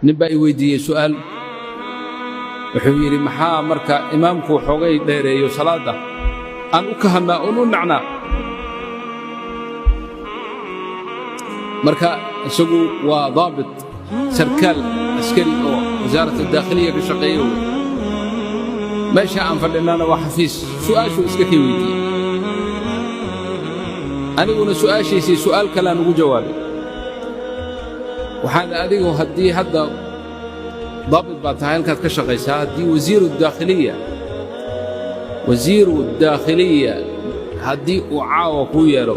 نبقى يودي سؤال وحيري محا مركا إمامكو حوغي ديري صلاة أن أكهما أنو نعنا مركا سقو وضابط سركال عسكري أو وزارة الداخلية كشقيه ما شاء فلنا وحفيز سؤال شو اسكتي ويدي أنا أقول سؤال شيء سؤال كلا نقول جوابي وحنا أديه هدي هذا ضابط باتهاين كانت كشقيسة هدي وزير الداخلية هدي وعاو كويرو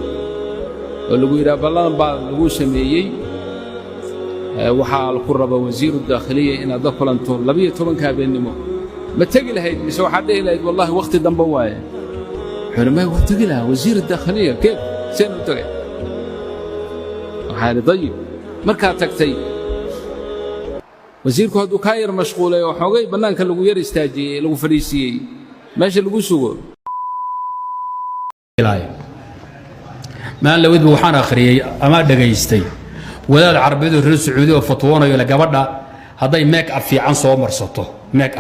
ولو يرى بلان بعض لو سميي وحال قرب وزير الداخلية إن دخلنتو لبيه طبعا كابينمو ما تقل هيد مسوي حدا إلى والله وقت دنبوايا حرمه وقت تقلها وزير الداخلية كيف سين تقل حالي طيب مركا تكتي وزيركو هادو كاير مشغوله وحوغي بنانك لو ير استاجي لو فريسيي ماشي لو سوغو ما لو ود waxaan akhriyay ama dhageystay wadaad carabidu reer sacuudi oo fatwoonayo la gabadha haday make up fiican soo marsato make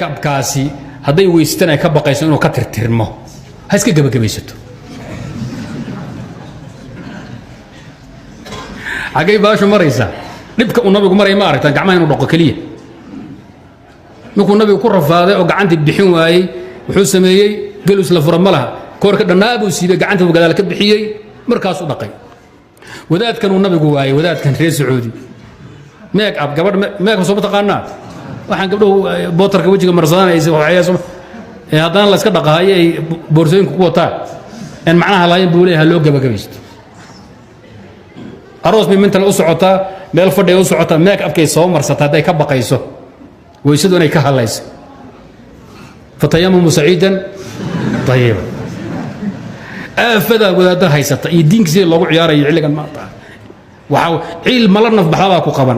up kaasi haday weystana ka baqayso inuu ka tirtirmo ha iska gabagabeysato agay baasho maraysa dibka uu nabigu maray ma aragtaan gacmaha inuu dhaqo kaliya markuu nabigu ku rafaaday oo gacanta bixin waayay wuxuu sameeyay galus la furo malaha koorka dhanaab uu siibay gacanta uu gadaal ka bixiyay markaas uu dhaqay wadaadkan uu nabigu waayay wadaadkan reer sacuudi make up gabadh make up soo taqaanaa waxaan gabdhuhu bootarka wajiga marsanaysa waxayso haddana la iska dhaqaayay ay boorsooyinku ku wataa in macnaha laayeen buu leeyahay loo gabagabaysto aroos bi minta u socota meel fadhiyo u socota make upkay soo marsata haday ka baqayso weysadu inay ka halayso fatayammu sa'iidan طيب afada wadaada haysata iyo diinkiisa loogu ciyaarayo xilligan maanta waxa ciil malarnaf baxda ku qaban